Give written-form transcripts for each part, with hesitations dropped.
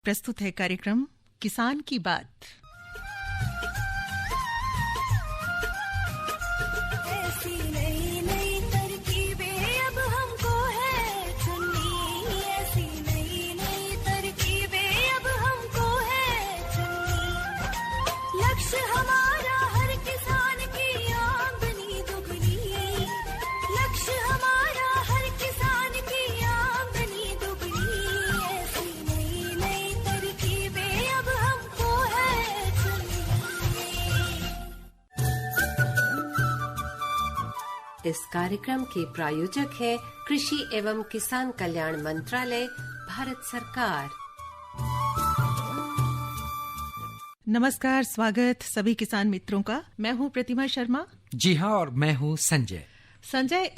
प्रस्तुत है कार्यक्रम किसान की बात। इस कार्यक्रम के प्रायोजक है कृषि एवं किसान कल्याण मंत्रालय, भारत सरकार। नमस्कार, स्वागत सभी किसान मित्रों का। मैं हूं प्रतिमा शर्मा। जी हाँ, और मैं हूं संजय।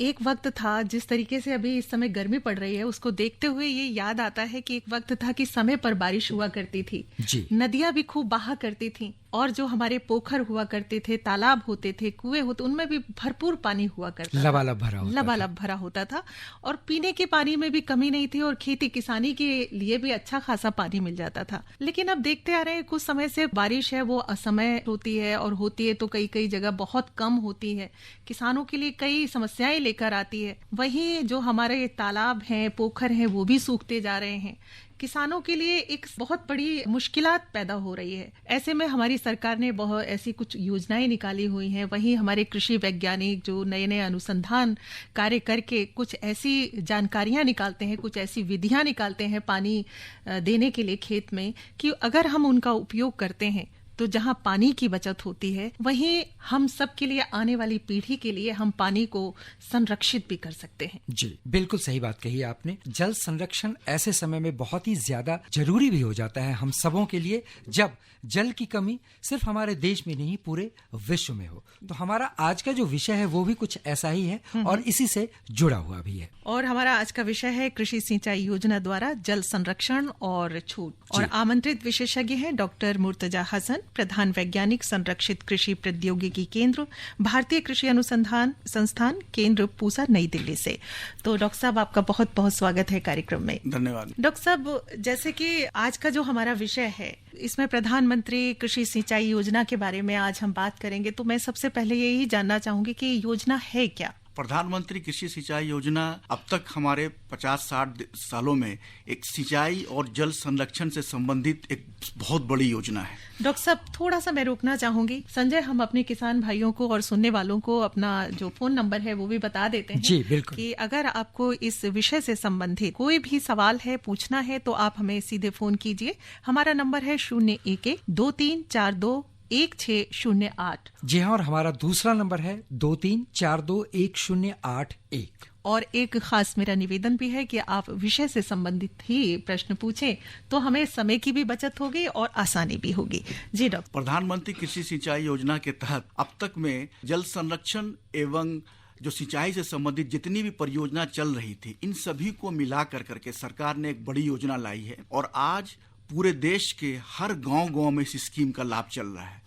एक वक्त था, जिस तरीके से अभी इस समय गर्मी पड़ रही है, उसको देखते हुए ये याद आता है कि एक वक्त था कि समय पर बारिश हुआ करती थी जी। नदियां भी खूब बहा करती थी और जो हमारे पोखर हुआ करते थे, तालाब होते थे, कुएं होते, उनमें भी भरपूर पानी हुआ करता, लबालब भरा होता था और पीने के पानी में भी कमी नहीं थी और खेती किसानी के लिए भी अच्छा खासा पानी मिल जाता था। लेकिन अब देखते आ रहे हैं कुछ समय से बारिश है वो असमय होती है और होती है तो कई जगह बहुत कम होती है, किसानों के लिए कई समस्याएं लेकर आती है। वहीं जो हमारे तालाब हैं, पोखर हैं, वो भी सूखते जा रहे हैं। किसानों के लिए एक बहुत बड़ी मुश्किलात पैदा हो रही है। ऐसे में हमारी सरकार ने बहुत ऐसी कुछ योजनाएं निकाली हुई हैं। वहीं हमारे कृषि वैज्ञानिक जो नए अनुसंधान कार्य करके कुछ ऐसी जानकारियां निकालते हैं, कुछ ऐसी विधियां निकालते हैं पानी देने के लिए खेत में, कि अगर हम उनका उपयोग करते हैं तो जहां पानी की बचत होती है, वहीं हम सब के लिए, आने वाली पीढ़ी के लिए हम पानी को संरक्षित भी कर सकते हैं। जी, बिल्कुल सही बात कही आपने। जल संरक्षण ऐसे समय में बहुत ही ज्यादा जरूरी भी हो जाता है हम सबों के लिए, जब जल की कमी सिर्फ हमारे देश में नहीं, पूरे विश्व में हो। तो हमारा आज का जो विषय है वो भी कुछ ऐसा ही है और इसी से जुड़ा हुआ भी है। और हमारा आज का विषय है कृषि सिंचाई योजना द्वारा जल संरक्षण और छूट। और आमंत्रित विशेषज्ञ हैं डॉक्टर मुर्तजा हसन, प्रधान वैज्ञानिक, संरक्षित कृषि प्रौद्योगिकी केंद्र, भारतीय कृषि अनुसंधान संस्थान, केंद्र पूसा, नई दिल्ली से। तो डॉक्टर साहब, आपका बहुत बहुत स्वागत है कार्यक्रम में। धन्यवाद। डॉक्टर साहब, जैसे कि आज का जो हमारा विषय है, इसमें प्रधानमंत्री कृषि सिंचाई योजना के बारे में आज हम बात करेंगे, तो मैं सबसे पहले यही जानना चाहूंगी कि योजना है क्या? प्रधानमंत्री कृषि सिंचाई योजना अब तक हमारे 50-60 सालों में एक सिंचाई और जल संरक्षण से संबंधित एक बहुत बड़ी योजना है। डॉक्टर साहब, थोड़ा सा मैं रोकना चाहूंगी। संजय, हम अपने किसान भाइयों को और सुनने वालों को अपना जो फोन नंबर है वो भी बता देते हैं। जी बिल्कुल। कि अगर आपको इस विषय से संबंधित कोई भी सवाल है, पूछना है, तो आप हमें सीधे फोन कीजिए। हमारा नंबर है 011-2342-1608। जी हाँ, और हमारा दूसरा नंबर है 2342-1081। और एक खास मेरा निवेदन भी है कि आप विषय से संबंधित ही प्रश्न पूछें, तो हमें समय की भी बचत होगी और आसानी भी होगी। जी डॉक्टर। प्रधानमंत्री कृषि सिंचाई योजना के तहत अब तक में जल संरक्षण एवं जो सिंचाई से संबंधित जितनी भी परियोजना चल रही थी, इन सभी को मिला करके सरकार ने एक बड़ी योजना लाई है और आज पूरे देश के हर गांव में इस स्कीम का लाभ चल रहा है।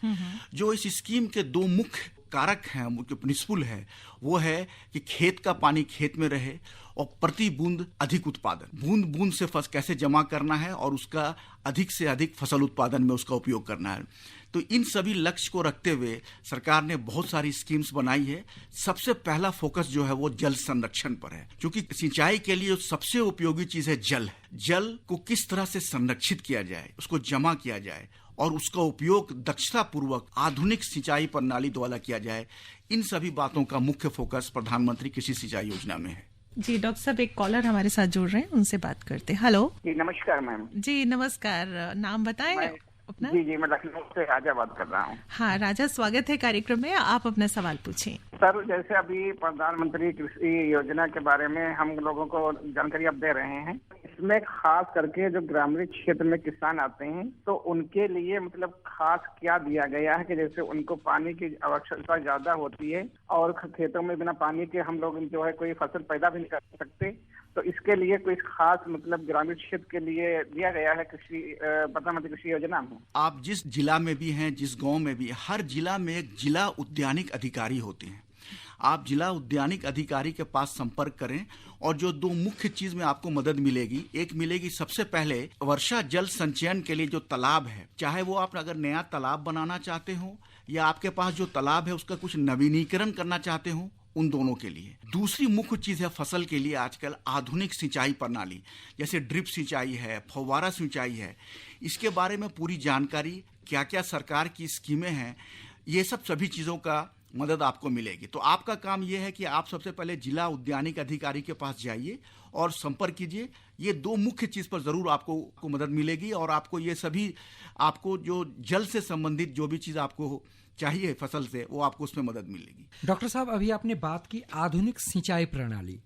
जो इस स्कीम के दो मुख्य कारक हैं, मुख्य प्रिंसिपल है, वो है कि खेत का पानी खेत में रहे और प्रति बूंद अधिक उत्पादन, बूंद बूंद से कैसे जमा करना है और उसका अधिक से अधिक फसल उत्पादन में उसका उपयोग करना है। तो इन सभी लक्ष्य को रखते हुए सरकार ने बहुत सारी स्कीम्स बनाई है। सबसे पहला फोकस जो है वो जल संरक्षण पर है, क्योंकि सिंचाई के लिए सबसे उपयोगी चीज है जल। जल को किस तरह से संरक्षित किया जाए, उसको जमा किया जाए और उसका उपयोग दक्षता पूर्वक आधुनिक सिंचाई प्रणाली द्वारा किया जाए, इन सभी बातों का मुख्य फोकस प्रधानमंत्री कृषि सिंचाई योजना में है। जी डॉक्टर साहब, एक कॉलर हमारे साथ जुड़ रहे हैं, उनसे बात करते हैं। हेलो जी, नमस्कार मैम। जी नमस्कार, नाम बताएं अपना। जी, मैं लखनऊ से राजा बात कर रहा हूँ। हाँ राजा, स्वागत है कार्यक्रम में, आप अपना सवाल पूछें। सर, जैसे अभी प्रधानमंत्री कृषि योजना के बारे में हम लोगों को जानकारी अब दे रहे हैं, इसमें खास करके जो ग्रामीण क्षेत्र में किसान आते हैं तो उनके लिए मतलब खास क्या दिया गया है कि जैसे उनको पानी की आवश्यकता ज्यादा होती है और खेतों में बिना पानी के हम लोग जो है कोई फसल पैदा भी नहीं कर सकते, तो इसके लिए कोई खास मतलब ग्रामीण क्षेत्र के लिए दिया गया है प्रधानमंत्री कृषि योजना में? आप जिस जिला में भी हैं, जिस गांव में भी, हर जिला में एक जिला उद्यानिक अधिकारी होते हैं आप जिला उद्यानिक अधिकारी के पास संपर्क करें और जो दो मुख्य चीज में आपको मदद मिलेगी, एक मिलेगी सबसे पहले वर्षा जल संचयन के लिए जो तालाब है, चाहे वो आप अगर नया तालाब बनाना चाहते हो या आपके पास जो तालाब है उसका कुछ नवीनीकरण करना चाहते हो, उन दोनों के लिए। दूसरी मुख्य चीज है फसल के लिए आजकल आधुनिक सिंचाई प्रणाली, जैसे ड्रिप सिंचाई है, फव्वारा सिंचाई है। इसके बारे में पूरी जानकारी, क्या क्या सरकार की स्कीमें हैं, ये सब सभी चीजों का मदद आपको मिलेगी। तो आपका काम यह है कि आप सबसे पहले जिला उद्यानिक अधिकारी के पास जाइए और संपर्क कीजिए। ये दो मुख्य चीज पर जरूर आपको मदद मिलेगी और आपको ये सभी, आपको जो जल से संबंधित जो भी चीज आपको चाहिए फसल से, वो आपको उसमें मदद मिलेगी। डॉक्टर साहब, अभी आपने बात की आधुनिक सिंचाई प्रणाली।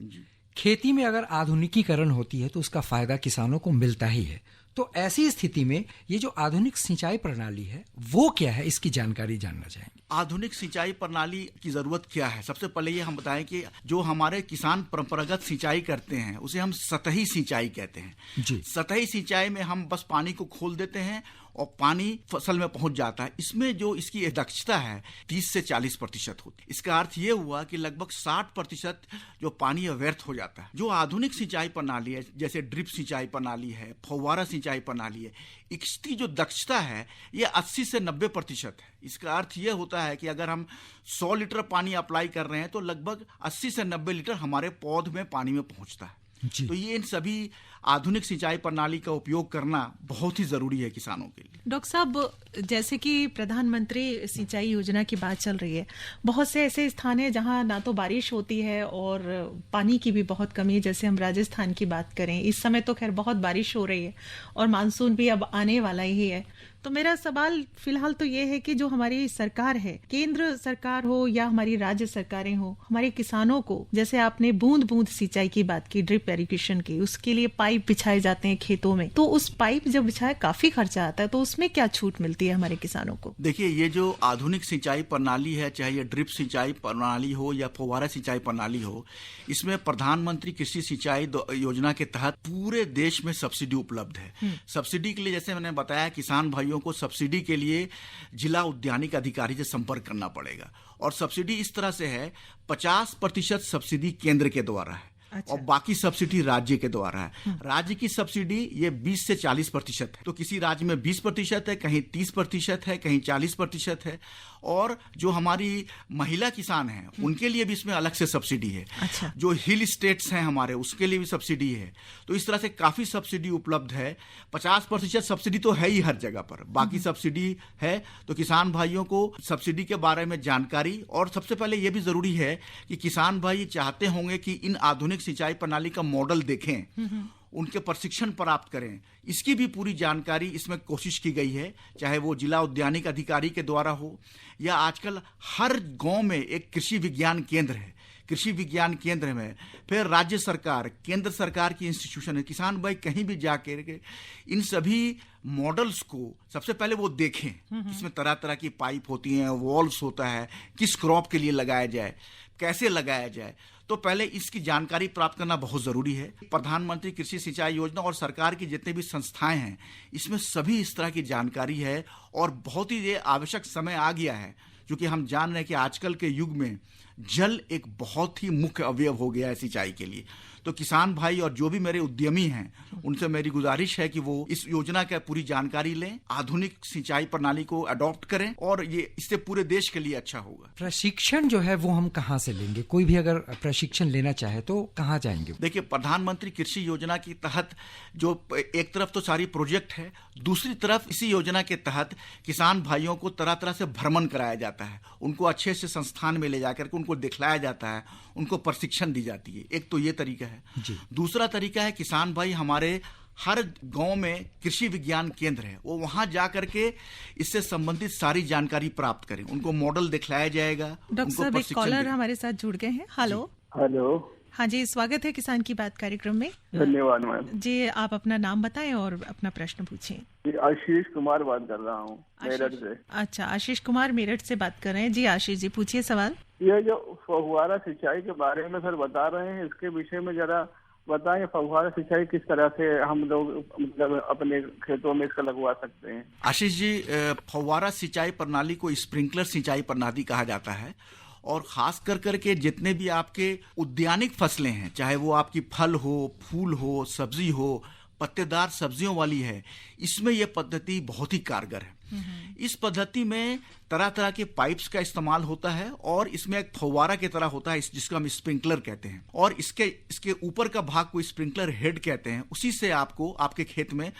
खेती में अगर आधुनिकीकरण होती है तो उसका फायदा किसानों को मिलता ही है। तो ऐसी स्थिति में ये जो आधुनिक सिंचाई प्रणाली है वो क्या है, इसकी जानकारी जानना चाहेंगे। आधुनिक सिंचाई प्रणाली की जरूरत क्या है? सबसे पहले ये हम बताएं कि जो हमारे किसान परंपरागत सिंचाई करते हैं उसे हम सतही सिंचाई कहते हैं जी। सतही सिंचाई में हम बस पानी को खोल देते हैं और पानी फसल में पहुंच जाता है। इसमें जो इसकी दक्षता है 30 से 40% होती है। इसका अर्थ ये हुआ कि लगभग 60% जो पानी व्यर्थ हो जाता है। जो आधुनिक सिंचाई प्रणाली है, जैसे ड्रिप सिंचाई प्रणाली है, फव्वारा सिंचाई प्रणाली है, इसकी जो दक्षता है ये 80 से 90% है। इसका अर्थ ये होता है कि अगर हम 100 लीटर पानी अप्लाई कर रहे हैं तो लगभग 80 से 90 लीटर हमारे पौध में पानी में पहुंचता है। तो ये इन सभी आधुनिक सिंचाई प्रणाली का उपयोग करना बहुत ही जरूरी है किसानों के लिए। डॉक्टर साहब, जैसे कि प्रधानमंत्री सिंचाई योजना की बात चल रही है, बहुत से ऐसे स्थान हैं जहां ना तो बारिश होती है और पानी की भी बहुत कमी है। जैसे हम राजस्थान की बात करें, इस समय तो खैर बहुत बारिश हो रही है और मानसून भी अब आने वाला ही है। तो मेरा सवाल फिलहाल तो ये है कि जो हमारी सरकार है, केंद्र सरकार हो या हमारी राज्य सरकारें हो, हमारे किसानों को, जैसे आपने बूंद बूंद सिंचाई की बात की, ड्रिप इरिगेशन की, उसके लिए पाइप बिछाए जाते हैं खेतों में, तो उस पाइप जब बिछाए काफी खर्चा आता है, तो उसमें क्या छूट मिलती है हमारे किसानों को? देखिए, ये जो आधुनिक सिंचाई प्रणाली है, चाहे ये ड्रिप सिंचाई प्रणाली हो या फव्वारा सिंचाई प्रणाली हो, इसमें प्रधानमंत्री कृषि सिंचाई योजना के तहत पूरे देश में सब्सिडी उपलब्ध है। सब्सिडी के लिए, जैसे मैंने बताया, किसान भाइयों को सब्सिडी के लिए जिला उद्यानिक अधिकारी से संपर्क करना पड़ेगा। और सब्सिडी इस तरह से है, 50% सब्सिडी केंद्र के द्वारा है। अच्छा। और बाकी सब्सिडी राज्य के द्वारा है। राज्य की सब्सिडी ये 20 से 40% है। तो किसी राज्य में 20% है, कहीं 30% है, कहीं 40% है। और जो हमारी महिला किसान हैं उनके लिए भी इसमें अलग से सब्सिडी है। अच्छा। जो हिल स्टेट्स हैं हमारे, उसके लिए भी सब्सिडी है। तो इस तरह से काफी सब्सिडी उपलब्ध है। 50% सब्सिडी तो है ही हर जगह पर, बाकी सब्सिडी है। तो किसान भाइयों को सब्सिडी के बारे में जानकारी, और सबसे पहले ये भी जरूरी है कि किसान भाई चाहते होंगे कि इन आधुनिक सिंचाई प्रणाली का मॉडल देखें, उनके प्रशिक्षण प्राप्त करें। इसकी भी पूरी जानकारी इसमें कोशिश की गई है, चाहे वो जिला उद्यानिक अधिकारी के द्वारा हो या आजकल हर गांव में एक कृषि विज्ञान केंद्र है। कृषि विज्ञान केंद्र में फिर राज्य सरकार, केंद्र सरकार की इंस्टीट्यूशन है। किसान भाई कहीं भी जाकर के इन सभी मॉडल्स को सबसे पहले वो देखें। इसमें तरह तरह की पाइप होती हैं, वॉल्व्स होता है, किस क्रॉप के लिए लगाया जाए, कैसे लगाया जाए, तो पहले इसकी जानकारी प्राप्त करना बहुत जरूरी है। प्रधानमंत्री कृषि सिंचाई योजना और सरकार की जितने भी संस्थाएं हैं, इसमें सभी इस तरह की जानकारी है। और बहुत ही ये आवश्यक समय आ गया है, क्योंकि हम जान रहे हैं कि आजकल के युग में जल एक बहुत ही मुख्य अवयव हो गया है सिंचाई के लिए। तो किसान भाई और जो भी मेरे उद्यमी हैं, उनसे मेरी गुजारिश है कि वो इस योजना का पूरी जानकारी लें, आधुनिक सिंचाई प्रणाली को अडॉप्ट करें, और ये इससे पूरे देश के लिए अच्छा होगा। प्रशिक्षण जो है वो हम कहाँ से लेंगे? कोई भी अगर प्रशिक्षण लेना चाहे तो कहाँ जाएंगे? देखिए, प्रधानमंत्री कृषि योजना के तहत जो एक तरफ तो सारी प्रोजेक्ट है, दूसरी तरफ इसी योजना के तहत किसान भाइयों को तरह तरह से भ्रमण कराया जाता है। उनको अच्छे से संस्थान में ले जाकर के उनको दिखलाया जाता है, उनको प्रशिक्षण दी जाती है। एक तो ये तरीका है। दूसरा तरीका है, किसान भाई हमारे हर गांव में कृषि विज्ञान केंद्र है, वो वहां जा करके इससे संबंधित सारी जानकारी प्राप्त करें। उनको मॉडल दिखलाया जाएगा। डॉक्टर साहब, एक कॉलर हमारे साथ जुड़ गए हैं। हेलो। हेलो। हाँ जी, स्वागत है किसान की बात कार्यक्रम में। धन्यवाद मैम जी, आप अपना नाम बताएं और अपना प्रश्न पूछें। आशीष कुमार बात कर रहा हूँ मेरठ से। अच्छा, आशीष कुमार मेरठ से बात कर रहे हैं। जी आशीष जी, पूछिए सवाल। ये जो फव्वारा सिंचाई के बारे में सर बता रहे हैं, इसके विषय में जरा बताएं। फव्वारा सिंचाई किस तरह से हम लोग मतलब अपने खेतों में इसका लगवा सकते हैं? आशीष जी, फव्वारा सिंचाई प्रणाली को स्प्रिंकलर सिंचाई प्रणाली कहा जाता है। और खास कर करके जितने भी आपके उद्यानिक फसलें हैं, चाहे वो आपकी फल हो, फूल हो, सब्जी हो, पत्तेदार सब्जियों वाली है, इसमें यह पद्धति बहुत ही कारगर है। इस पद्धति में तरह तरह के पाइप्स का इस्तेमाल होता है और इसमें एक फव्वारा की तरह होता है जिसको हम स्प्रिंकलर कहते हैं, और इसके ऊपर का भाग को स्प्रिंकलर हेड कहते हैं। उसी से आपको आपके खेत में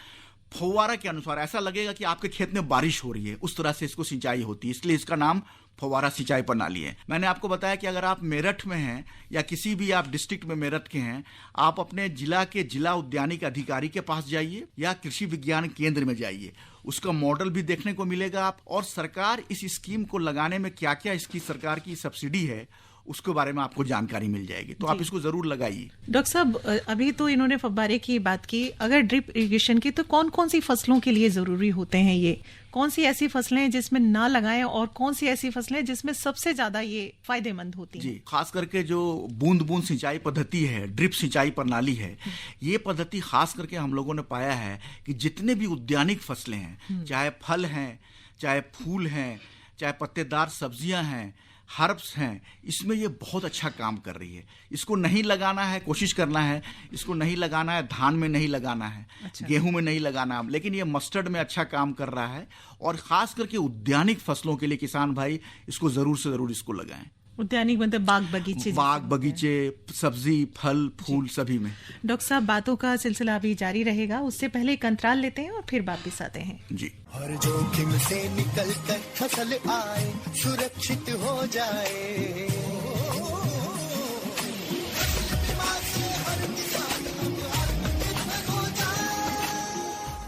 फव्वारा के अनुसार ऐसा लगेगा कि आपके खेत में बारिश हो रही है, उस तरह से इसको सिंचाई होती है, इसलिए इसका नाम फव्वारा सिंचाई प्रणाली है। मैंने आपको बताया कि अगर आप मेरठ में हैं या किसी भी आप डिस्ट्रिक्ट में मेरठ के हैं, आप अपने जिला के जिला उद्यानिक अधिकारी के पास जाइए या कृषि विज्ञान केंद्र में जाइए, उसका मॉडल भी देखने को मिलेगा आप, और सरकार इस स्कीम को लगाने में क्या क्या इसकी सरकार की सब्सिडी है उसके बारे में आपको जानकारी मिल जाएगी, तो आप इसको जरूर लगाइए। डॉक्टर साहब, अभी तो इन्होंने फव्वारे की बात की, अगर ड्रिप इरिगेशन की तो कौन कौन सी फसलों के लिए जरूरी होते हैं ये? कौन सी ऐसी फसलें हैं जिसमें ना लगाएं और कौन सी ऐसी फसलें हैं जिसमें सबसे ज्यादा ये फायदेमंद होती हैं? जी, खास करके जो बूंद बूंद सिंचाई पद्धति है, ड्रिप सिंचाई प्रणाली है, ये पद्धति खास करके हम लोगों ने पाया है कि जितने भी उद्यानिक फसलें हैं, चाहे फल हैं, चाहे फूल हैं, चाहे पत्तेदार सब्जियां हैं, हर्ब्स हैं, इसमें ये बहुत अच्छा काम कर रही है। इसको नहीं लगाना है, कोशिश करना है, इसको नहीं लगाना है, धान में नहीं लगाना है, गेहूं में नहीं लगाना है, लेकिन ये मस्टर्ड में अच्छा काम कर रहा है। और खास करके उद्यानिक फसलों के लिए किसान भाई इसको जरूर से जरूर इसको लगाएं। उद्यानिक बनते बाग बगीचे, सब्जी, फल, फूल सभी में। डॉक्टर साहब, बातों का सिलसिला अभी जारी रहेगा, उससे पहले एक अंतराल लेते हैं और फिर वापिस आते हैं। जी। हर जोखिम से निकल कर फसल आए, सुरक्षित हो जाए,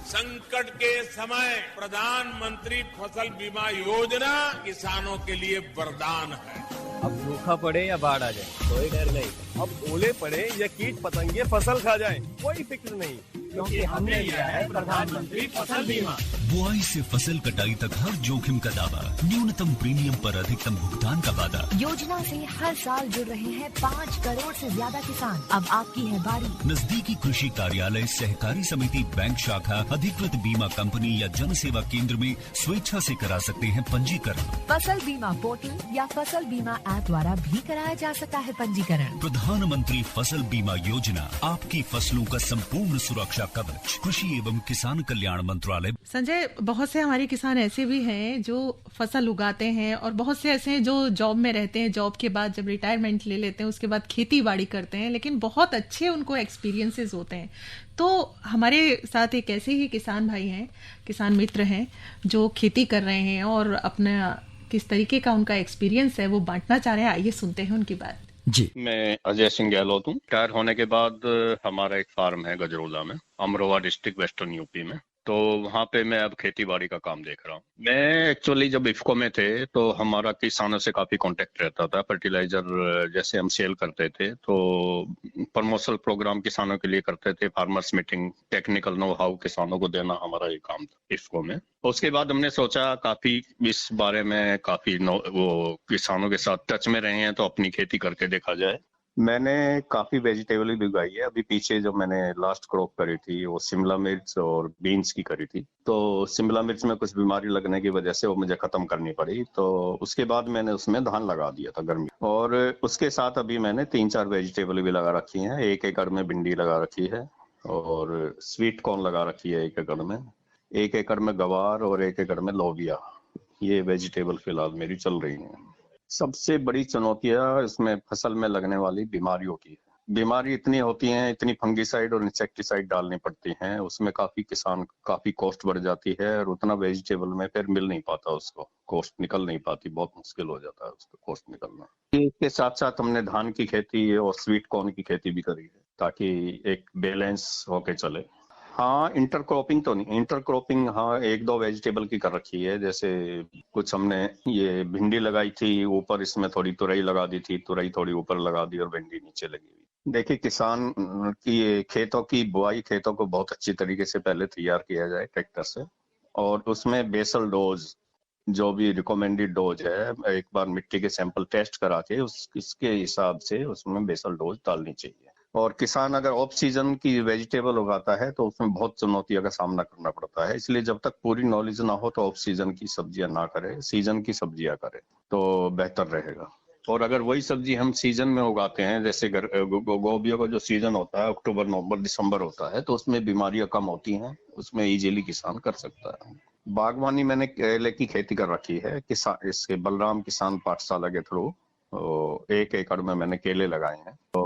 संकट के समय प्रधानमंत्री फसल बीमा योजना किसानों के लिए वरदान है। अब सूखा पड़े या बाढ़ आ जाए कोई डर नहीं, अब ओले पड़े या कीट पतंगे फसल खा जाए कोई फिक्र नहीं, क्योंकि हमने लिया है प्रधानमंत्री फसल बीमा। बुआई से फसल कटाई तक हर जोखिम का दावा, न्यूनतम प्रीमियम पर अधिकतम भुगतान का वादा। योजना से हर साल जुड़ रहे हैं 5 करोड़ से ज्यादा किसान। अब आपकी है बारी। नजदीकी कृषि कार्यालय, सहकारी समिति, बैंक शाखा, अधिकृत बीमा कंपनी या जन सेवा केंद्र में स्वेच्छा से करा सकते हैं पंजीकरण। फसल बीमा पोर्टल या फसल बीमा ऐप द्वारा भी कराया जा सकता है पंजीकरण। प्रधानमंत्री फसल बीमा योजना, आपकी फसलों का संपूर्ण सुरक्षा कवच, कृषि एवं किसान कल्याण मंत्रालय। संजय, बहुत से हमारे किसान ऐसे भी हैं जो फसल उगाते हैं और बहुत से ऐसे हैं जो जॉब में रहते हैं, जॉब के बाद जब रिटायरमेंट ले लेते हैं उसके बाद खेती बाड़ी करते हैं, लेकिन बहुत अच्छे उनको एक्सपीरियंसेस होते हैं। तो हमारे साथ एक ऐसे ही किसान भाई हैं, किसान मित्र हैं जो खेती कर रहे हैं और अपना किस तरीके का उनका एक्सपीरियंस है वो बांटना चाह रहे हैं। आइए सुनते हैं उनकी बात। जी, मैं अजय सिंह गहलोत हूँ। रिटायर होने के बाद हमारा एक फार्म है गजरोला में, अमरोहा डिस्ट्रिक्ट, वेस्टर्न यूपी में। तो वहाँ पे मैं अब खेती बाड़ी का काम देख रहा हूँ। मैं एक्चुअली जब इफ्को में थे तो हमारा किसानों से काफी कांटेक्ट रहता था। फर्टिलाइजर जैसे हम सेल करते थे तो प्रमोशनल प्रोग्राम किसानों के लिए करते थे, farmers meeting, technical know how किसानों को देना, हमारा ये काम था इफ्को में। उसके बाद हमने सोचा काफी इस बारे में काफी वो किसानों के साथ टच में रहे हैं तो अपनी खेती करके देखा जाए। मैंने काफी वेजिटेबल भी उगाई है। अभी पीछे जो मैंने लास्ट क्रॉप करी थी वो शिमला मिर्च और बीन्स की करी थी। तो शिमला मिर्च में कुछ बीमारी लगने की वजह से वो मुझे खत्म करनी पड़ी, तो उसके बाद मैंने उसमें धान लगा दिया था गर्मी। और उसके साथ अभी मैंने 3-4 वेजिटेबल भी लगा रखी हैं। 1 एकड़ में भिंडी लगा रखी है और स्वीट कॉर्न लगा रखी है 1 एकड़ में। 1 एकड़ में गवार और 1 एकड़ में लोबिया। ये वेजिटेबल फिलहाल मेरी चल रही है। सबसे बड़ी चुनौतियां इसमें फसल में लगने वाली बीमारियों की है। बीमारी इतनी होती हैं, इतनी फंगीसाइड और इंसेक्टिसाइड डालनी पड़ती हैं, उसमें काफी कॉस्ट बढ़ जाती है और उतना वेजिटेबल में फिर मिल नहीं पाता, उसको कॉस्ट निकल नहीं पाती, बहुत मुश्किल हो जाता है उसको कॉस्ट निकलना। इसके साथ साथ हमने धान की खेती और स्वीट कॉर्न की खेती भी करी है ताकि एक बैलेंस होके चले। हाँ, इंटरक्रॉपिंग तो नहीं, इंटरक्रॉपिंग हाँ 1-2 वेजिटेबल की कर रखी है। जैसे कुछ हमने ये भिंडी लगाई थी, ऊपर इसमें थोड़ी तुरई लगा दी थी, तुरई थोड़ी ऊपर लगा दी और भिंडी नीचे लगी हुई। देखिए, किसान की खेतों की बुआई, खेतों को बहुत अच्छी तरीके से पहले तैयार किया जाए ट्रैक्टर से, और उसमें बेसल डोज जो भी रिकमेंडेड डोज है, एक बार मिट्टी के सैंपल टेस्ट करा के उसके हिसाब से उसमें बेसल डोज डालनी चाहिए। और किसान अगर ऑफ सीजन की वेजिटेबल उगाता है तो उसमें बहुत चुनौतियों का सामना करना पड़ता है। इसलिए जब तक पूरी नॉलेज ना हो तो ऑफ सीजन की सब्जियां ना करे, सीजन की सब्जियां करे तो बेहतर रहेगा। और अगर वही सब्जी हम सीजन में उगाते हैं, जैसे गोभियों का जो सीजन होता है अक्टूबर, नवंबर, दिसंबर होता है, तो उसमें बीमारियां कम होती हैं, उसमें इजीली किसान कर सकता है। बागवानी मैंने केले की खेती कर रखी है, किसान इसके बलराम किसान पाठशाला के थ्रू 1 एकड़ में मैंने केले लगाए हैं। तो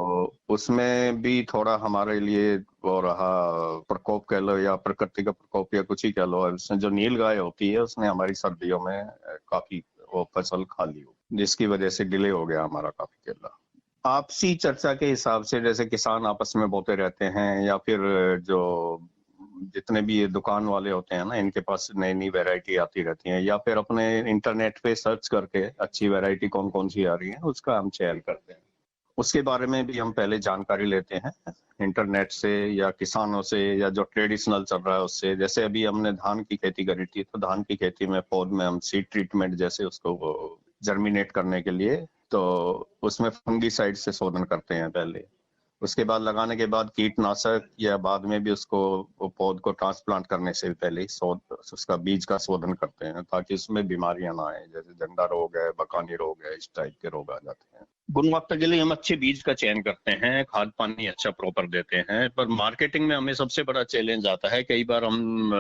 उसमें भी थोड़ा हमारे लिए वो रहा प्रकोप कह लो या प्रकृति का प्रकोप या कुछ ही कह लो, उसमें जो नील गाय होती है उसने हमारी सर्दियों में काफी वो फसल खा ली, जिसकी वजह से डिले हो गया हमारा काफी केला। आपसी चर्चा के हिसाब से जैसे किसान आपस में बोते रहते हैं, या फिर जो जितने भी ये दुकान वाले होते हैं ना, इनके पास नई नई वैरायटी आती रहती है, या फिर अपने इंटरनेट पे सर्च करके अच्छी वैरायटी कौन कौन सी आ रही है उसका हम चयन करते हैं। उसके बारे में भी हम पहले जानकारी लेते हैं इंटरनेट से या किसानों से या जो ट्रेडिशनल चल रहा है उससे। जैसे अभी हमने धान की खेती करी थी, तो धान की खेती में पौध में हम सीड ट्रीटमेंट जैसे उसको जर्मिनेट करने के लिए, तो उसमें फंगीसाइड से शोधन करते हैं पहले। उसके बाद लगाने के बाद कीटनाशक, या बाद में भी उसको पौध को ट्रांसप्लांट करने से पहले उसका बीज का शोधन करते हैं, ताकि उसमें बीमारियां ना आए, जैसे झंडा रोग है, बकानी रोग है, इस टाइप के रोग आ जाते हैं। गुणवत्ता के लिए हम अच्छे बीज का चयन करते हैं, खाद पानी अच्छा प्रॉपर देते हैं, पर मार्केटिंग में हमें सबसे बड़ा चैलेंज आता है। कई बार हम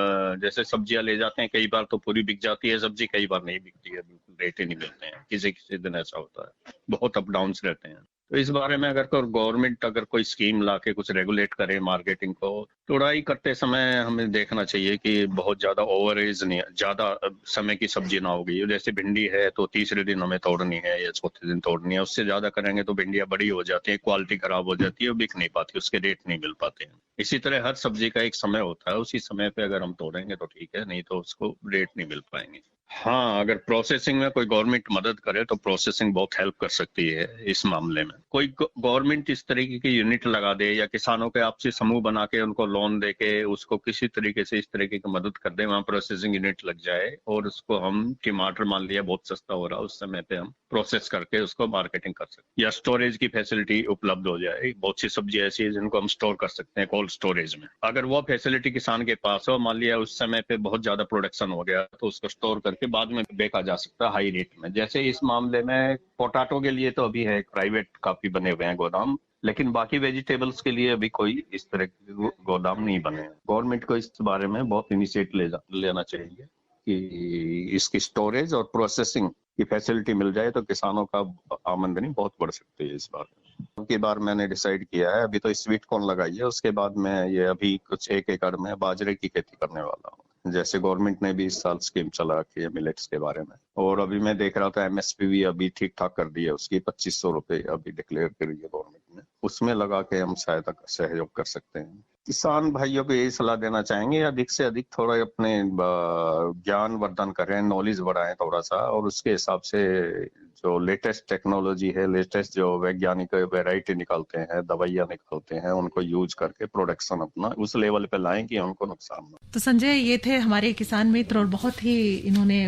जैसे सब्जियां ले जाते हैं, कई बार तो पूरी बिक जाती है सब्जी, कई बार नहीं बिकती है, बिल्कुल रेट ही नहीं मिलते हैं, किसी किसी दिन ऐसा होता है, बहुत अप डाउन्स रहते हैं। तो इस बारे में अगर गवर्नमेंट अगर कोई स्कीम लाके कुछ रेगुलेट करे मार्केटिंग को, तोड़ाई करते समय हमें देखना चाहिए कि बहुत ज्यादा ओवरेज नहीं, ज्यादा समय की सब्जी ना होगी। जैसे भिंडी है तो तीसरे दिन हमें तोड़नी है या चौथे दिन तोड़नी है, उससे ज्यादा करेंगे तो भिंडियां बड़ी हो जाती है, क्वालिटी खराब हो जाती है, बिक नहीं पाती, उसके रेट नहीं मिल पाते हैं। इसी तरह हर सब्जी का एक समय होता है, उसी समय पे अगर हम तोड़ेंगे तो ठीक है, नहीं तो उसको रेट नहीं मिल पाएंगे। हाँ, अगर प्रोसेसिंग में कोई गवर्नमेंट मदद करे तो प्रोसेसिंग बहुत हेल्प कर सकती है इस मामले में। कोई गवर्नमेंट इस तरीके की यूनिट लगा दे या किसानों के आपसी समूह बना के उनको लोन दे के उसको किसी तरीके से इस तरीके की मदद कर दे, वहाँ प्रोसेसिंग यूनिट लग जाए और उसको हम टमाटर मान लिया बहुत सस्ता हो रहा है, उस समय पे हम प्रोसेस करके उसको मार्केटिंग कर सकते हैं, या स्टोरेज की फैसिलिटी उपलब्ध हो जाए। बहुत सी सब्जी ऐसी है जिनको हम स्टोर कर सकते हैं कोल्ड स्टोरेज में। अगर वो फैसिलिटी किसान के पास हो, मान लिया उस समय पे बहुत ज्यादा प्रोडक्शन हो गया, तो उसको स्टोर करके बाद में बेचा जा सकता है हाई रेट में। जैसे इस मामले में पोटैटो के लिए तो अभी है प्राइवेट काफी बने हुए हैं गोदाम, लेकिन बाकी वेजिटेबल्स के लिए अभी कोई इस तरह के गोदाम नहीं बने हैं। गवर्नमेंट को इस बारे में बहुत इनिशिएटिव लेना चाहिए कि इसकी स्टोरेज और प्रोसेसिंग की फैसिलिटी मिल जाए तो किसानों का आमदनी बहुत बढ़ सकती है। इस बार मैंने डिसाइड किया है, अभी तो स्वीट कॉर्न लगाई है, उसके बाद मैं ये अभी कुछ 1 एकड़ में बाजरे की खेती करने वाला हूँ। जैसे गवर्नमेंट ने भी इस साल स्कीम चला रखी है मिलेट्स के बारे में, और अभी मैं देख रहा था MSP भी अभी ठीक ठाक कर दी है उसकी, 2500 रुपए अभी डिक्लेयर करी है गवर्नमेंट ने, उसमें लगा के हम सहयोग कर सकते हैं। किसान भाइयों को यही सलाह देना चाहेंगे, अधिक से अधिक थोड़ा अपने ज्ञान वर्धन करें, नॉलेज बढ़ाएं थोड़ा सा, और उसके हिसाब से जो लेटेस्ट टेक्नोलॉजी है, लेटेस्ट जो वैज्ञानिक वैरायटी निकालते हैं, दवाइयाँ निकालते हैं, उनको यूज करके प्रोडक्शन अपना उस लेवल पे लाएं कि उनको नुकसान ना। तो संजय, ये थे हमारे किसान मित्र और बहुत ही इन्होंने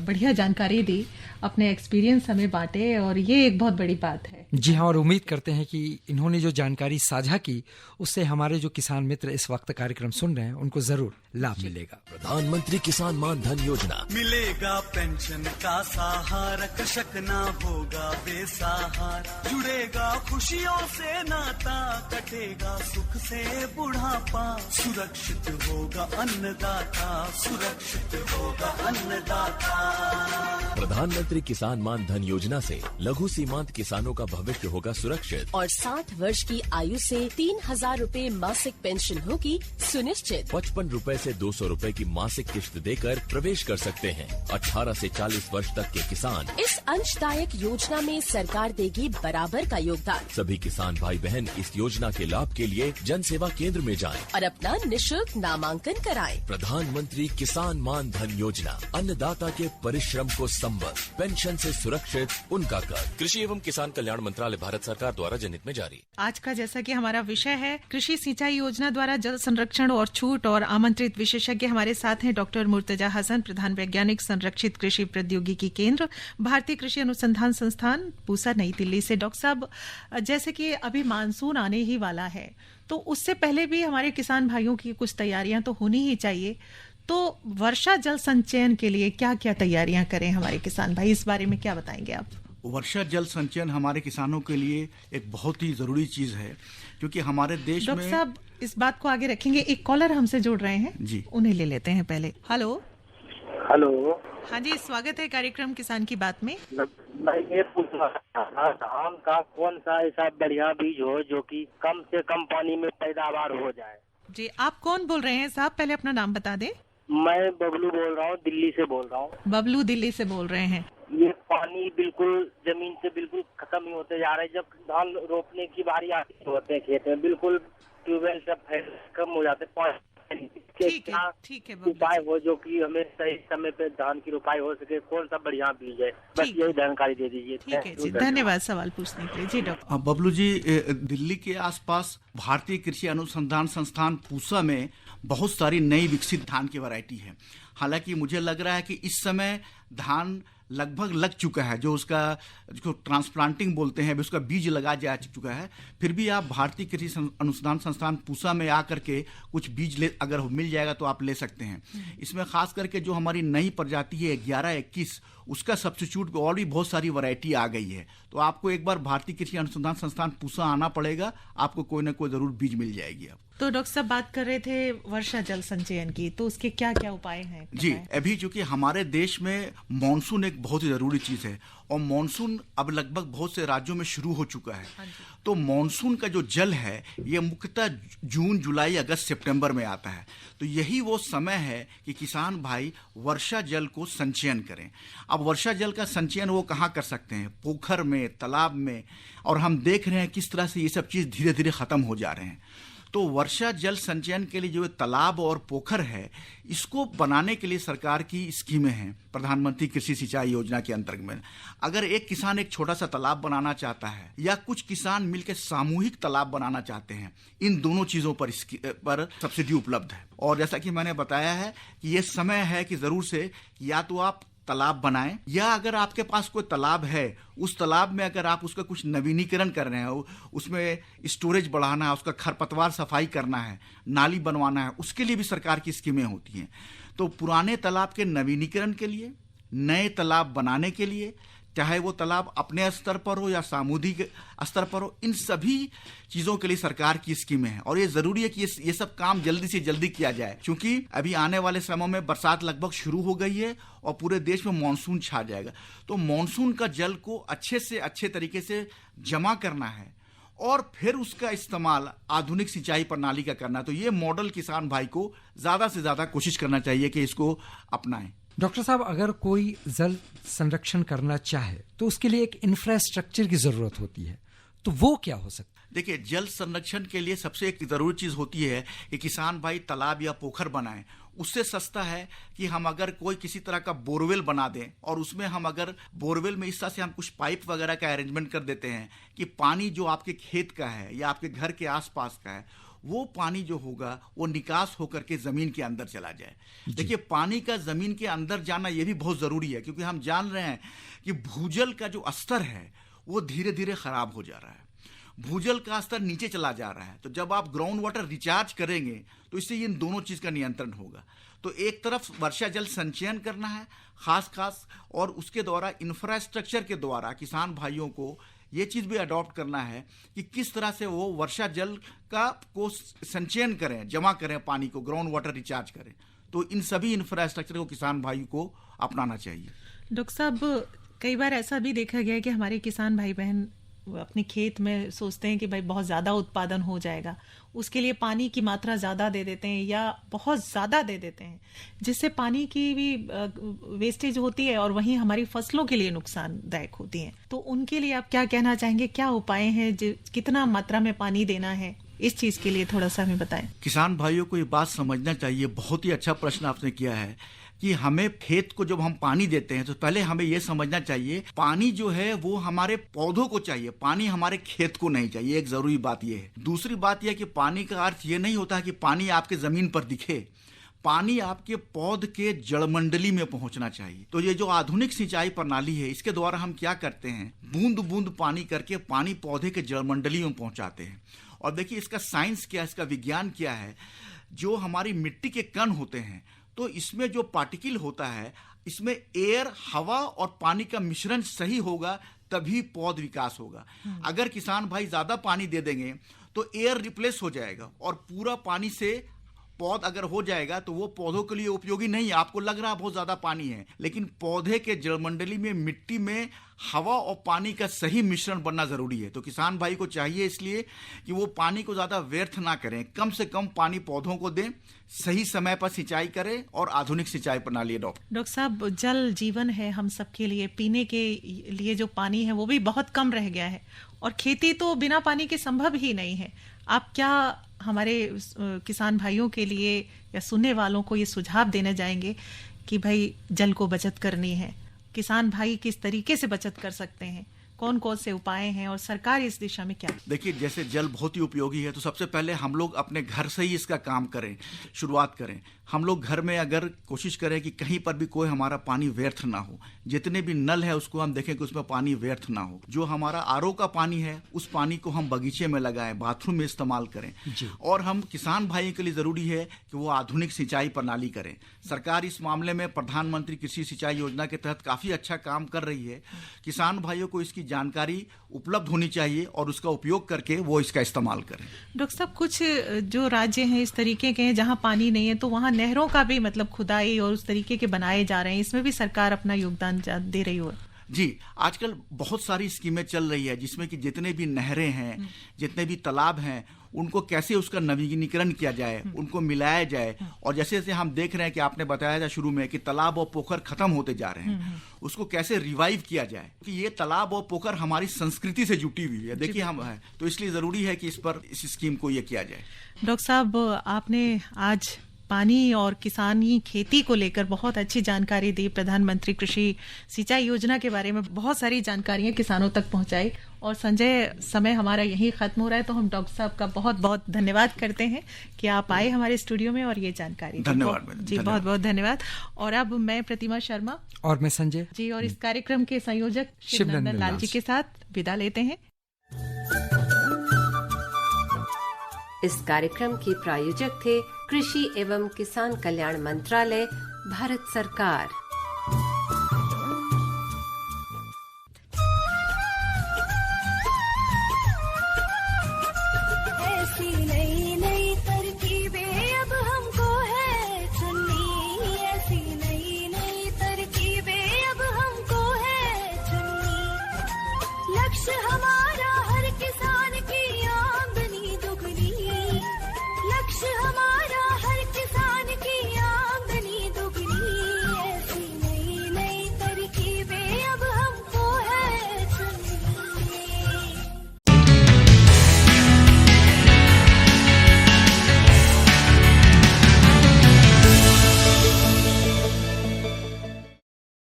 बढ़िया जानकारी दी, अपने एक्सपीरियंस हमें बांटे, और ये एक बहुत बड़ी बात है। जी हाँ, और उम्मीद करते हैं कि इन्होंने जो जानकारी साझा की उससे हमारे जो किसान मित्र इस वक्त कार्यक्रम सुन रहे हैं उनको जरूर लाभ मिलेगा। प्रधानमंत्री किसान मान धन योजना, मिलेगा पेंशन का सहारा, कृषक ना होगा बेसहारा, जुड़ेगा खुशियों से नाता, कटेगा सुख से बुढ़ापा, सुरक्षित होगा अन्नदाता, सुरक्षित होगा अन्नदाता। प्रधानमंत्री किसान मान धन योजना से लघु सीमांत किसानों का भविष्य होगा सुरक्षित, और 60 वर्ष की आयु से 3000 रूपए मासिक पेंशन होगी सुनिश्चित। 55 रूपए से 200 रूपए की मासिक किश्त देकर प्रवेश कर सकते हैं। 18 से 40 वर्ष तक के किसान इस अंशदायक योजना में सरकार देगी बराबर का योगदान। सभी किसान भाई बहन इस योजना के लाभ के लिए जन सेवा केंद्र में जाएं और अपना निःशुल्क नामांकन कराएं। प्रधानमंत्री किसान मान धन योजना, अन्नदाता के परिश्रम को संबल, पेंशन से सुरक्षित उनका कर। कृषि एवं किसान कल्याण मंत्रालय, भारत सरकार द्वारा जनहित में जारी। आज का जैसा कि हमारा विषय है कृषि सिंचाई योजना द्वारा जल संरक्षण और छूट, और आमंत्रित विशेषज्ञ हमारे साथ हैं डॉक्टर मुर्तजा हसन, प्रधान वैज्ञानिक, संरक्षित कृषि प्रौद्योगिकी केंद्र, भारतीय कृषि अनुसंधान संस्थान, पूसा, नई दिल्ली से। डॉक्टर साहब, जैसे कि अभी मानसून आने ही वाला है, तो उससे पहले भी हमारे किसान भाइयों की कुछ तैयारियां तो होनी ही चाहिए, तो वर्षा जल संचयन के लिए क्या क्या तैयारियां करें हमारे किसान भाई, इस बारे में क्या बताएंगे आप? वर्षा जल संचयन हमारे किसानों के लिए एक बहुत ही जरूरी चीज है, क्योंकि हमारे देश में। डॉक्टर साहब इस बात को आगे रखेंगे, एक कॉलर हमसे जुड़ रहे हैं जी, उन्हें ले लेते हैं पहले। हेलो हेलो, हाँ जी, स्वागत है कार्यक्रम किसान की बात में। मैं ये पूछ रहा था, धान का कौन सा ऐसा बढ़िया बीज हो जो कि कम से कम पानी में पैदावार हो जाए? जी, आप कौन बोल रहे हैं साहब, पहले अपना नाम बता दें। मैं बबलू बोल रहा हूँ, दिल्ली से बोल रहा हूँ। बबलू दिल्ली से बोल रहे हैं। ये पानी बिल्कुल जमीन से बिल्कुल खत्म ही होते जा रहे हैं। जब धान रोपने की बारी आती होते हैं खेत में, बिल्कुल ट्यूबवेल सब कम हो जाते हैं। ठीक है, उपाय हो जो कि हमें सही समय पे धान की रोपाई हो सके, कौन सा बढ़िया बीज है, बस यही जानकारी दे दीजिए। ठीक है जी, धन्यवाद सवाल पूछने के लिए। जी डॉक्टर। बबलू जी, दिल्ली के आसपास भारतीय कृषि अनुसंधान संस्थान पूसा में बहुत सारी नई विकसित धान की वैरायटी है। हालांकि मुझे लग रहा है कि इस समय धान लगभग लग चुका है, जो उसका जो ट्रांसप्लांटिंग बोलते हैं, उसका बीज लगा जा चुका है। फिर भी आप भारतीय कृषि अनुसंधान संस्थान पूसा में आकर के कुछ बीज अगर मिल जाएगा तो आप ले सकते हैं। इसमें खास करके जो हमारी नई प्रजाति है 1121, उसका सब्स्टिट्यूट और भी बहुत सारी वैरायटी आ गई है। तो आपको एक बार भारतीय कृषि अनुसंधान संस्थान पूसा आना पड़ेगा, आपको कोई ना कोई जरूर बीज मिल जाएगी। आप तो डॉक्टर साहब बात कर रहे थे वर्षा जल संचयन की, तो उसके क्या क्या उपाय हैं? जी, अभी चूंकि हमारे देश में मानसून एक बहुत ही जरूरी चीज है, और मानसून अब लगभग बहुत से राज्यों में शुरू हो चुका है। तो मानसून का जो जल है ये मुख्यतः जून, जुलाई, अगस्त, सितंबर में आता है। तो यही वो समय है कि किसान भाई वर्षा जल को संचयन करें। अब वर्षा जल का संचयन वो कहाँ कर सकते हैं? पोखर में, तालाब में, और हम देख रहे हैं किस तरह से ये सब चीज धीरे धीरे खत्म हो जा रहे हैं। तो वर्षा जल संचयन के लिए जो तालाब और पोखर है, इसको बनाने के लिए सरकार की स्कीमें हैं प्रधानमंत्री कृषि सिंचाई योजना के अंतर्गत। अगर एक किसान एक छोटा सा तालाब बनाना चाहता है या कुछ किसान मिलकर सामूहिक तालाब बनाना चाहते हैं, इन दोनों चीजों पर सब्सिडी उपलब्ध है। और जैसा कि मैंने बताया है कि ये समय है कि जरूर से या तो आप तालाब बनाएं, या अगर आपके पास कोई तालाब है, उस तालाब में अगर आप उसका कुछ नवीनीकरण कर रहे हैं, उसमें स्टोरेज बढ़ाना है, उसका खरपतवार सफाई करना है, नाली बनवाना है, उसके लिए भी सरकार की स्कीमें होती हैं। तो पुराने तालाब के नवीनीकरण के लिए, नए तालाब बनाने के लिए, चाहे वो तालाब अपने स्तर पर हो या सामुदायिक स्तर पर हो, इन सभी चीजों के लिए सरकार की स्कीमें हैं। और ये जरूरी है कि ये सब काम जल्दी से जल्दी किया जाए, क्योंकि अभी आने वाले समय में बरसात लगभग शुरू हो गई है और पूरे देश में मानसून छा जाएगा। तो मानसून का जल को अच्छे से अच्छे तरीके से जमा करना है और फिर उसका इस्तेमाल आधुनिक सिंचाई प्रणाली का करना है। तो ये मॉडल किसान भाई को ज्यादा से ज्यादा कोशिश करना चाहिए कि इसको अपनाएं। डॉक्टर साहब, अगर कोई जल संरक्षण करना चाहे तो उसके लिए एक इंफ्रास्ट्रक्चर की जरूरत होती है, तो वो क्या हो सकता है? देखिए, जल संरक्षण के लिए सबसे एक जरूरी चीज होती है कि किसान भाई तालाब या पोखर बनाएं। उससे सस्ता है कि हम अगर कोई किसी तरह का बोरवेल बना दें और उसमें हम अगर बोरवेल में इस तरह से हम कुछ पाइप वगैरह का अरेंजमेंट कर देते हैं कि पानी जो आपके खेत का है या आपके घर के आसपास का है, वो पानी जो होगा वो निकास होकर के जमीन के अंदर चला जाए। देखिए, पानी का जमीन के अंदर जाना ये भी बहुत जरूरी है, क्योंकि हम जान रहे हैं कि भूजल का जो स्तर है वो धीरे धीरे खराब हो जा रहा है, भूजल का स्तर नीचे चला जा रहा है। तो जब आप ग्राउंड वाटर रिचार्ज करेंगे तो इससे इन दोनों चीज का नियंत्रण होगा। तो एक तरफ वर्षा जल संचयन करना है खास, और उसके द्वारा इंफ्रास्ट्रक्चर के द्वारा किसान भाइयों को ये चीज भी अडॉप्ट करना है कि किस तरह से वो वर्षा जल को संचयन करें, जमा करें, पानी को ग्राउंड वाटर रिचार्ज करें। तो इन सभी इंफ्रास्ट्रक्चर को किसान भाई को अपनाना चाहिए। डॉक्टर साहब, कई बार ऐसा भी देखा गया है कि हमारे किसान भाई बहन अपने खेत में सोचते हैं कि भाई बहुत ज़्यादा उत्पादन हो जाएगा, उसके लिए पानी की मात्रा ज़्यादा दे देते हैं या बहुत ज़्यादा दे देते हैं, जिससे पानी की भी वेस्टेज होती है और वहीं हमारी फसलों के लिए नुकसानदायक होती हैं। तो उनके लिए आप क्या कहना चाहेंगे, क्या उपाय हैं, कितना मात्रा में पानी देना है, इस चीज के लिए थोड़ा सा हमें बताएं। किसान भाइयों को ये बात समझना चाहिए, बहुत ही अच्छा प्रश्न आपने किया है कि हमें खेत को जब हम पानी देते हैं तो पहले हमें यह समझना चाहिए पानी जो है वो हमारे पौधों को चाहिए, पानी हमारे खेत को नहीं चाहिए। एक जरूरी बात यह है। दूसरी बात यह कि पानी का अर्थ ये नहीं होता कि पानी आपके जमीन पर दिखे, पानी आपके पौध के जड़मंडली में पहुंचना चाहिए। तो ये जो आधुनिक सिंचाई प्रणाली है, इसके द्वारा हम क्या करते हैं, बूंद बूंद पानी करके पानी पौधे के जड़मंडली में पहुंचाते हैं। और देखिए इसका साइंस क्या है, इसका विज्ञान क्या है। जो हमारी मिट्टी के कण होते हैं तो इसमें जो पार्टिकल होता है, इसमें एयर, हवा और पानी का मिश्रण सही होगा तभी पौध विकास होगा। अगर किसान भाई ज्यादा पानी दे देंगे तो एयर रिप्लेस हो जाएगा और पूरा पानी से पौध अगर हो जाएगा तो वो पौधों के लिए उपयोगी नहीं है। आपको लग रहा है बहुत ज्यादा पानी है, लेकिन पौधे के जलमंडली में मिट्टी में हवा और पानी का सही मिश्रण बनना जरूरी है। तो किसान भाई को चाहिए इसलिए कि वो पानी को ज्यादा व्यर्थ ना करें, कम से कम पानी पौधों को दें, सही समय पर सिंचाई करें और आधुनिक सिंचाई प्रणाली अडॉप्ट। डॉक्टर साहब, जल जीवन है हम सबके लिए, पीने के लिए जो पानी है वो भी बहुत कम रह गया है और खेती तो बिना पानी के संभव ही नहीं है। आप क्या हमारे किसान भाइयों के लिए या सुनने वालों को ये सुझाव देना चाहेंगे कि भाई जल को बचत करनी है, किसान भाई किस तरीके से बचत कर सकते हैं, कौन कौन से उपाय हैं और सरकार इस दिशा में क्या? देखिए, जैसे जल बहुत ही उपयोगी है तो सबसे पहले हम लोग अपने घर से ही इसका काम करें, शुरुआत करें। हम लोग घर में अगर कोशिश करें कि कहीं पर भी कोई हमारा पानी व्यर्थ ना हो, जितने भी नल है उसको हम देखें कि उसमें पानी व्यर्थ ना हो। जो हमारा आरओ का पानी है उस पानी को हम बगीचे में लगाएं, बाथरूम में इस्तेमाल करें। और हम किसान भाइयों के लिए जरूरी है कि वो आधुनिक सिंचाई प्रणाली करें। सरकार इस मामले में प्रधानमंत्री कृषि सिंचाई योजना के तहत काफी अच्छा काम कर रही है। किसान भाइयों को इसकी जानकारी उपलब्ध होनी चाहिए और उसका उपयोग करके वो इसका इस्तेमाल करें। डॉक्टर साहब, कुछ जो राज्य हैं इस तरीके के हैं जहां पानी नहीं है तो वहां नहरों का भी मतलब खुदाई और उस तरीके के बनाए जा रहे हैं, इसमें भी सरकार अपना योगदान दे रही हो? जी, आजकल बहुत सारी स्कीमें चल रही है जिसमें कि जितने भी नहरें हैं, जितने भी तालाब हैं, उनको कैसे उसका नवीनीकरण किया जाए, उनको मिलाया जाए। और जैसे जैसे हम देख रहे हैं कि आपने बताया था शुरू में कि तालाब और पोखर खत्म होते जा रहे हैं, उसको कैसे रिवाइव किया जाए कि ये तालाब और पोखर हमारी संस्कृति से जुटी हुई है। देखिए हम है तो इसलिए जरूरी है कि इस स्कीम को ये किया जाए। डॉक्टर साहब, आपने आज पानी और किसानी खेती को लेकर बहुत अच्छी जानकारी दी। प्रधानमंत्री कृषि सिंचाई योजना के बारे में बहुत सारी जानकारियां किसानों तक पहुंचाई। और संजय, समय हमारा यहीं खत्म हो रहा है तो हम डॉक्टर साहब का बहुत बहुत धन्यवाद करते हैं कि आप आए हमारे स्टूडियो में और ये जानकारी। धन्यवाद जी, बहुत बहुत धन्यवाद। और अब मैं प्रतिमा शर्मा और मैं संजय जी और इस कार्यक्रम के संयोजक शिवनंदन लाल जी के साथ विदा लेते हैं। इस कार्यक्रम के प्रायोजक थे कृषि एवं किसान कल्याण मंत्रालय, भारत सरकार। ऐसी नई नई तरकीबें अब हमको है चुननी, ऐसी नई नई तरकीबें अब हमको है चुननी। लक्ष्य हमारा